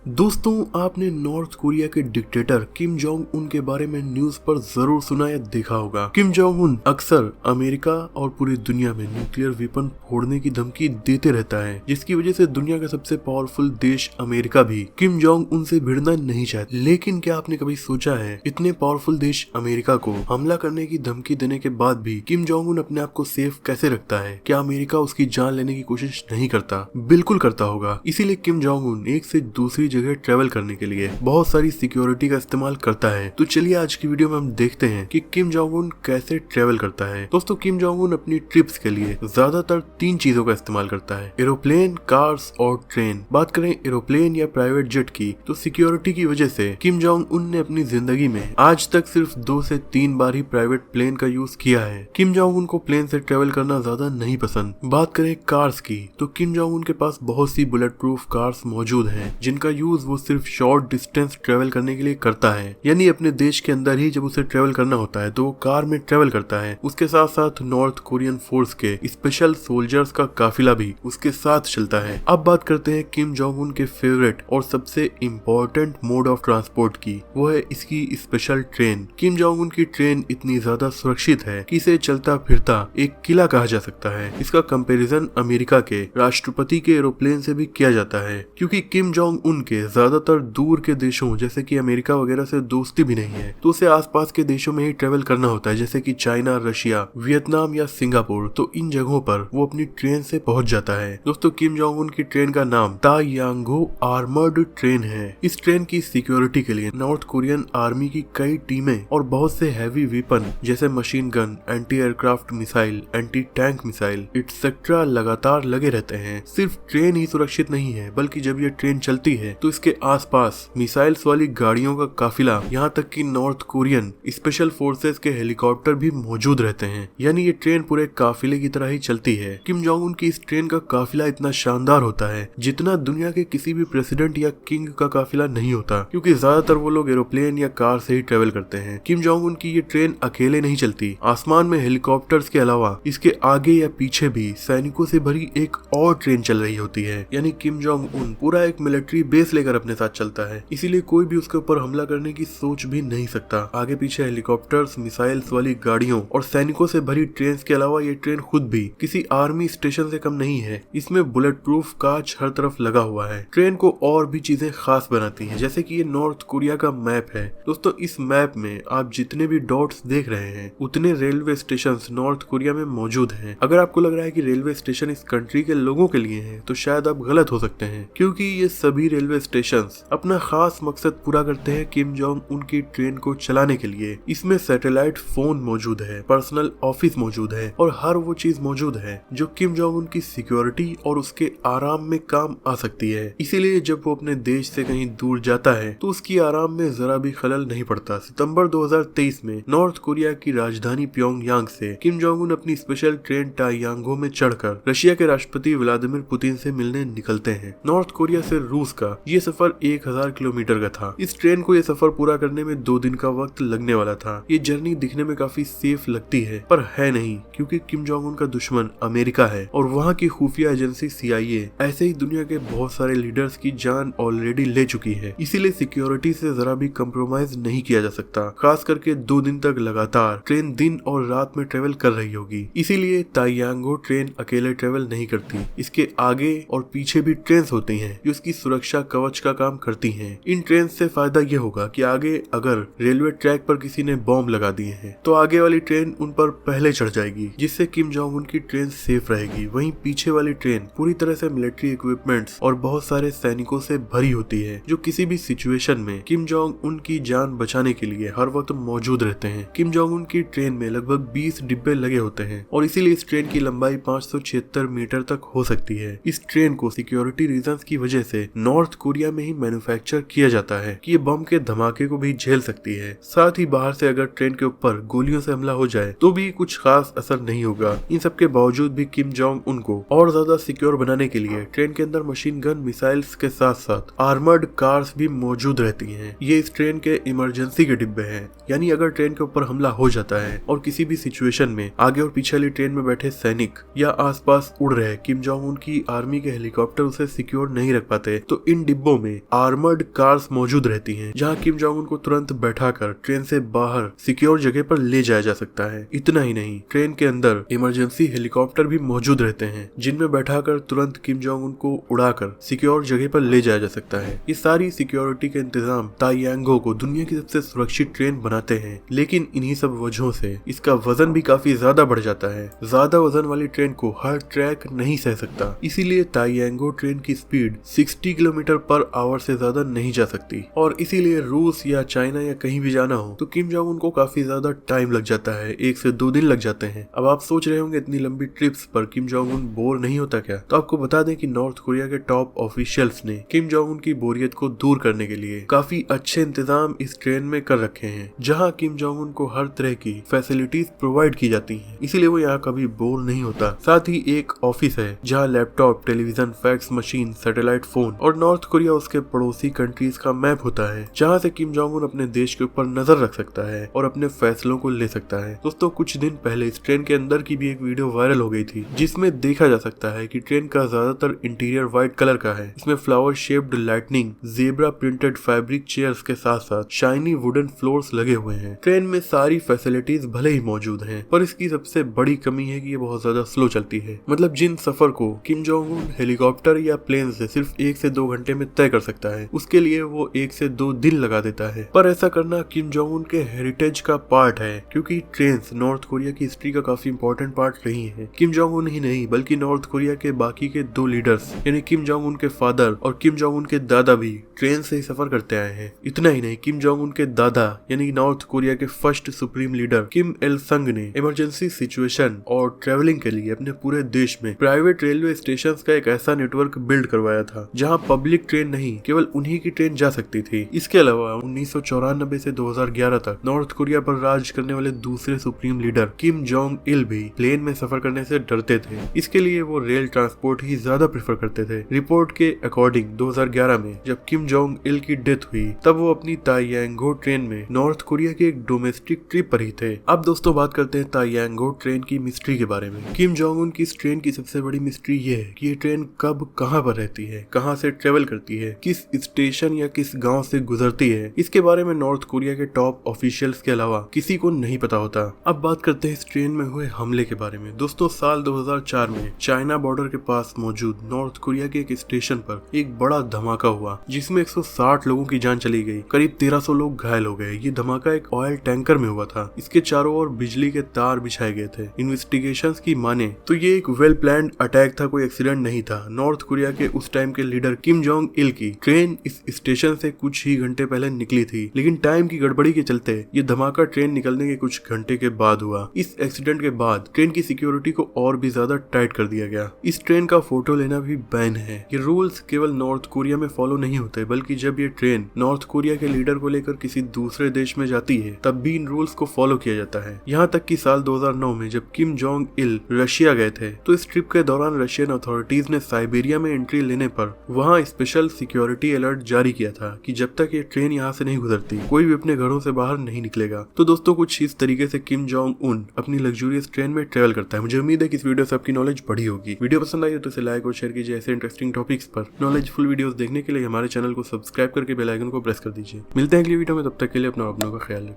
दोस्तों, आपने north Korea के डिक्टेटर किम जोंग उन के बारे में न्यूज पर जरूर सुना या देखा होगा। किम जोंग उन अक्सर अमेरिका और पूरी दुनिया में न्यूक्लियर वेपन फोड़ने की धमकी देते रहता है, जिसकी वजह से दुनिया का सबसे पावरफुल देश अमेरिका भी किम जोंग उन से भिड़ना नहीं चाहते। लेकिन क्या आपने कभी सोचा है, इतने पावरफुल देश अमेरिका को हमला करने की धमकी देने के बाद भी किम जोंग उन अपने आप को सेफ कैसे रखता है? क्या अमेरिका उसकी जान लेने की कोशिश नहीं करता? बिल्कुल करता होगा। इसीलिए किम जोंग उन एक से दूसरी जगह ट्रेवल करने के लिए बहुत सारी सिक्योरिटी का इस्तेमाल करता है। तो चलिए आज की वीडियो में हम देखते हैं कि किम जोंग उन कैसे ट्रेवल करता है। दोस्तों, किम जोंग उन अपनी ट्रिप्स के लिए ज्यादातर 3 चीजों का इस्तेमाल करता है: एरोप्लेन, कार्स और ट्रेन। बात करें एरोप्लेन या प्राइवेट जेट की, तो सिक्योरिटी की वजह से किम जोंग उन ने अपनी जिंदगी में आज तक सिर्फ 2 से 3 बार ही प्राइवेट प्लेन का यूज किया है। किम जोंग उन को प्लेन से ट्रेवल करना ज्यादा नहीं पसंद। बात करें कार्स की, तो किम जोंग उन के पास बहुत सी बुलेट प्रूफ कार्स मौजूद हैं, जिनका यूज वो सिर्फ शॉर्ट डिस्टेंस ट्रेवल करने के लिए करता है। यानी अपने देश के अंदर ही जब उसे ट्रेवल करना होता है तो वो कार में ट्रेवल करता है। उसके साथ साथ नॉर्थ कोरियन फोर्स के स्पेशल सोल्जर्स का काफिला भी उसके साथ चलता है। अब बात करते हैं किम जोंग उन के फेवरेट और सबसे इम्पोर्टेंट मोड ऑफ ट्रांसपोर्ट की, वो है इसकी special train. Kim Jong Un की ट्रेन इतनी ज्यादा सुरक्षित है कि इसे चलता फिरता एक किला कहा जा सकता है। इसका कंपैरिजन अमेरिका के राष्ट्रपति के एरोप्लेन से भी किया जाता है, क्योंकि किम जोंग उन के ज्यादातर दूर के देशों जैसे कि अमेरिका वगैरह से दोस्ती भी नहीं है, तो उसे आसपास के देशों में ही ट्रेवल करना होता है, जैसे कि चाइना, रशिया, वियतनाम या सिंगापुर। तो इन जगहों पर वो अपनी ट्रेन से पहुंच जाता है। दोस्तों, किम जोंग उन की ट्रेन का नाम तायांगो आर्मर्ड ट्रेन है। इस ट्रेन की सिक्योरिटी के लिए नॉर्थ कोरियन आर्मी की कई टीमें और बहुत से हैवी वेपन जैसे machine gun, anti aircraft missile, anti tank missile etcetera लगातार लगे रहते हैं। सिर्फ ट्रेन ही सुरक्षित नहीं है, बल्कि जब ये ट्रेन चलती है तो इसके आसपास मिसाइल्स वाली गाड़ियों का काफिला, यहाँ तक कि नॉर्थ कोरियन स्पेशल फोर्सेस के हेलीकॉप्टर भी मौजूद रहते हैं। यानी ये ट्रेन पूरे काफिले की तरह ही चलती है। किम जोंग उन की इस ट्रेन का काफिला इतना शानदार होता है जितना दुनिया के किसी भी प्रेसिडेंट या किंग का काफिला नहीं होता, क्योंकि ज्यादातर वो लोग एरोप्लेन या कार से ही ट्रेवल करते हैं। किम जोंग उन की ये ट्रेन अकेले नहीं चलती। आसमान में हेलीकॉप्टर्स के अलावा इसके आगे या पीछे भी सैनिकों से भरी एक और ट्रेन चल रही होती है। यानी किम जोंग उन पूरा एक मिलिट्री बेस लेकर अपने साथ चलता है, इसीलिए कोई भी उसके ऊपर हमला करने की सोच भी नहीं सकता। आगे पीछे हेलीकॉप्टर्स, मिसाइल्स वाली गाड़ियों और सैनिकों से भरी ट्रेन के अलावा ये ट्रेन खुद भी किसी आर्मी स्टेशन से कम नहीं है। इसमें बुलेट प्रूफ कांच हर तरफ लगा हुआ है। ट्रेन को और भी चीजें खास बनाती हैं, जैसे कि ये नॉर्थ कोरिया का मैप है। दोस्तों, इस मैप में आप जितने भी डॉट्स देख रहे हैं उतने रेलवे स्टेशन नॉर्थ कोरिया में मौजूद है। अगर आपको लग रहा है कि रेलवे स्टेशन इस कंट्री के लोगों के लिए है, तो शायद आप गलत हो सकते हैं, क्योंकि ये सभी रेलवे स्टेशन अपना खास मकसद पूरा करते हैं किम जोंग उन की ट्रेन को चलाने के लिए। इसमें सैटेलाइट फोन मौजूद है, पर्सनल ऑफिस मौजूद है और हर वो चीज मौजूद है जो किम जोंग उन की सिक्योरिटी और उसके आराम में काम आ सकती है। इसीलिए जब वो अपने देश से कहीं दूर जाता है तो उसकी आराम में जरा भी खलल नहीं पड़ता। सितंबर 2023 में नॉर्थ कोरिया की राजधानी प्योंगयांग से किम जोंग उन अपनी स्पेशल ट्रेन तायांगो में चढ़कर रशिया के राष्ट्रपति व्लादिमीर पुतिन से मिलने निकलते हैं। नॉर्थ कोरिया से रूस का ये सफर 1000 किलोमीटर का था। इस ट्रेन को ये सफर पूरा करने में 2 दिन का वक्त लगने वाला था। ये जर्नी दिखने में काफी सेफ लगती है, पर है नहीं, क्योंकि किम जोंग उन का दुश्मन अमेरिका है और वहाँ की खुफिया एजेंसी CIA ऐसे ही दुनिया के बहुत सारे लीडर्स की जान ऑलरेडी ले चुकी है। इसीलिए सिक्योरिटी से जरा भी कम्प्रोमाइज नहीं किया जा सकता। खास करके 2 दिन तक लगातार ट्रेन दिन और रात में ट्रेवल कर रही होगी। इसीलिए तायांगो ट्रेन अकेले ट्रेवल नहीं करती। इसके आगे और पीछे भी ट्रेन होती हैं जो उसकी सुरक्षा कवच का काम करती हैं। इन ट्रेन से फायदा ये होगा कि आगे अगर रेलवे ट्रैक पर किसी ने बॉम्ब लगा दिए हैं तो आगे वाली ट्रेन उन पर पहले चढ़ जाएगी, जिससे किम जोंग उन की ट्रेन सेफ रहेगी। वहीं पीछे वाली ट्रेन पूरी तरह से मिलिट्री इक्विपमेंट्स और बहुत सारे सैनिकों से भरी होती है, जो किसी भी सिचुएशन में किम जोंग उन की जान बचाने के लिए हर वक्त मौजूद रहते हैं। किम जोंग उन की ट्रेन में लगभग 20 डिब्बे लगे होते हैं और इसीलिए इस ट्रेन की लंबाई 576 मीटर तक हो सकती है। इस ट्रेन को सिक्योरिटी रीजंस की वजह से नॉर्थ कोरिया में ही मैन्युफैक्चर किया जाता है कि ये बम के धमाके को भी झेल सकती है। साथ ही बाहर से अगर ट्रेन के ऊपर गोलियों से हमला हो जाए तो भी कुछ खास असर नहीं होगा। इन सब के बावजूद भी किम जोंग उनको और ज्यादा सिक्योर बनाने के लिए ट्रेन के अंदर मशीन गन, मिसाइल्स के साथ साथ आर्मर्ड कार्स भी मौजूद रहती हैं। ये इस ट्रेन के इमरजेंसी के डिब्बे हैं, यानी अगर ट्रेन के ऊपर हमला हो जाता है और किसी भी सिचुएशन में आगे और पीछे वाली ट्रेन में बैठे सैनिक या आसपास उड़ रहे किम जोंग उन की आर्मी के हेलीकॉप्टर उसे सिक्योर नहीं रख पाते, तो इन डिब्बों में आर्मर्ड कार्स मौजूद रहती हैं, जहां किम जोंग उन को तुरंत बैठाकर ट्रेन से बाहर सिक्योर जगह पर ले जाया जा सकता है। इतना ही नहीं, ट्रेन के अंदर इमरजेंसी हेलीकॉप्टर भी मौजूद रहते हैं, जिनमें बैठाकर तुरंत किम जोंग उन को उड़ाकर सिक्योर जगह पर ले जाया जा सकता है। ये सारी सिक्योरिटी के इंतजाम ताइयांगो को दुनिया की सबसे सुरक्षित ट्रेन बनाते हैं, लेकिन इन्हीं सब वजहों से इसका वजन भी काफी ज्यादा बढ़ जाता है। ज्यादा वजन वाली ट्रेन को हर ट्रैक नहीं सह सकता, इसीलिए ताइयांगो ट्रेन की स्पीड 60 किलोमीटर पर आवर से ज्यादा नहीं जा सकती, और इसीलिए रूस या चाइना या कहीं भी जाना हो तो किम जोंग उन को काफी ज्यादा टाइम लग जाता है, 1 से 2 दिन लग जाते हैं। अब आप सोच रहे होंगे इतनी लंबी ट्रिप्स पर किम जोंग उन बोर नहीं होता क्या? तो आपको बता दें कि नॉर्थ कोरिया के टॉप ऑफिशियल्स ने किम जोंग उन की बोरियत को दूर करने के लिए काफी अच्छे इंतजाम इस ट्रेन में कर रखे हैं, जहां किम जोंग उन को हर तरह की फैसिलिटीज प्रोवाइड की जाती हैं, इसीलिए वो यहाँ कभी बोर नहीं होता। साथ ही एक ऑफिस है जहाँ laptop, television, fax machine, satellite phone और नॉर्थ कोरिया उसके पड़ोसी कंट्रीज का मैप होता है, जहाँ से किम जोंग उन अपने देश के ऊपर नजर रख सकता है और अपने फैसलों को ले सकता है। दोस्तों, कुछ दिन पहले इस ट्रेन के अंदर की भी एक वीडियो वायरल हो गई थी, जिसमें देखा जा सकता है कि ट्रेन का ज्यादातर इंटीरियर व्हाइट कलर का है। इसमें flower shaped lightning, zebra printed fabric chairs के साथ साथ शाइनी वुडन फ्लोर्स लगे हुए हैं। ट्रेन में सारी फैसिलिटीज भले ही मौजूद हैं, पर इसकी सबसे बड़ी कमी है कि ये बहुत ज्यादा स्लो चलती है। मतलब जिन सफर को किम जोंग उन हेलीकॉप्टर या प्लेन से सिर्फ 1 से 2 घंटे में तय कर सकता है, उसके लिए वो 1 से 2 दिन लगा देता है। पर ऐसा करना किम जोंग उन के हेरिटेज का पार्ट है, क्योंकि ट्रेन नॉर्थ कोरिया की हिस्ट्री का काफी इंपॉर्टेंट पार्ट रही है। किम जोंग उन ही नहीं बल्कि नॉर्थ कोरिया के बाकी के 2 लीडर्स यानी किम जोंग उन के फादर और किम जोंग उन के दादा भी ट्रेन से ही सफर करते आए हैं। इतना ही नहीं, किम जोंग उन के दादा यानी नॉर्थ कोरिया के फर्स्ट सुप्रीम लीडर किम इल संग ने इमरजेंसी सिचुएशन और ट्रेवलिंग के लिए अपने पूरे देश में प्राइवेट रेलवे स्टेशंस का एक ऐसा नेटवर्क बिल्ड करवाया था, जहां पब्लिक ट्रेन नहीं केवल उन्हीं की ट्रेन जा सकती थी। इसके अलावा 1994 से 2011 तक नॉर्थ कोरिया पर राज करने वाले दूसरे supreme leader Kim Jong Il भी प्लेन में सफर करने से डरते थे, इसके लिए वो रेल ट्रांसपोर्ट ही ज्यादा प्रेफर करते थे। रिपोर्ट के अकॉर्डिंग 2011 में जब किम जोंग इल की डेथ हुई, तब वो अपनी ताइयांगो ट्रेन में नॉर्थ कोरिया के एक डोमेस्टिक ट्रिप पर ही थे। अब दोस्तों बात करते हैं ताइयांगो ट्रेन की मिस्ट्री के बारे में। किम जोंग उन की इस ट्रेन की सबसे बड़ी मिस्ट्री ये है कि ये ट्रेन कब कहां पर रहती है, कहां से ट्रेवल करती है, किस स्टेशन या किस गांव से गुजरती है, इसके बारे में नॉर्थ कोरिया के टॉप ऑफिशियल्स के अलावा किसी को नहीं पता होता। अब बात करते हैं इस ट्रेन में हुए हमले के बारे में। दोस्तों, साल 2004 में चाइना बॉर्डर के पास मौजूद नॉर्थ कोरिया के एक स्टेशन पर एक बड़ा धमाका हुआ, जिसमें 160 लोगों की जान चली गई, करीब 1300 लोग घायल हो गए। ये धमाका एक ऑयल टैंकर में हुआ था। इसके चारों ओर बिजली के तार बिछाए गए थे। इन्वेस्टिगेशंस की माने तो ये एक वेल प्लान्ड अटैक था, कोई एक्सीडेंट नहीं था। नॉर्थ कोरिया के उस टाइम के लीडर किम जोंग इल की ट्रेन इस स्टेशन से कुछ ही घंटे पहले निकली थी, लेकिन टाइम की गड़बड़ी के चलते ये धमाका ट्रेन निकलने के कुछ घंटे के बाद हुआ। इस एक्सीडेंट के बाद ट्रेन की सिक्योरिटी को और भी ज्यादा टाइट कर दिया गया। इस ट्रेन का फोटो लेना भी बैन है। ये रूल्स केवल नॉर्थ कोरिया में फॉलो नहीं होते, बल्कि जब ये ट्रेन नॉर्थ कोरिया के लीडर को लेकर किसी दूसरे देश में जाती है, तब भी इन रूल्स को फॉलो किया जाता है। यहाँ तक कि साल 2009 में जब किम जोंग इल रशिया गए थे, तो इस ट्रिप के दौरान रशियन अथॉरिटीज ने साइबेरिया में एंट्री लेने पर वहाँ स्पेशल सिक्योरिटी अलर्ट जारी किया था कि जब तक ये ट्रेन यहाँ से नहीं गुजरती, कोई भी अपने घरों से बाहर नहीं निकलेगा। तो दोस्तों, कुछ इस तरीके से किम जोंग उन अपनी लग्जूरियस ट्रेन में ट्रेवल करता है। मुझे उम्मीद है कि इस वीडियो से आपकी नॉलेज बढ़ी होगी। वीडियो पसंद आई हो तो इसे लाइक और शेयर कीजिए। ऐसे इंटरेस्टिंग टॉपिक्स पर नॉलेजफुल वीडियोस देखने के लिए हमारे चैनल को सब्सक्राइब करके बेल आइकन को प्रेस कर दीजिए। मिलते हैं अगली वीडियो में, तब तक के लिए अपना का ख्याल रखिए।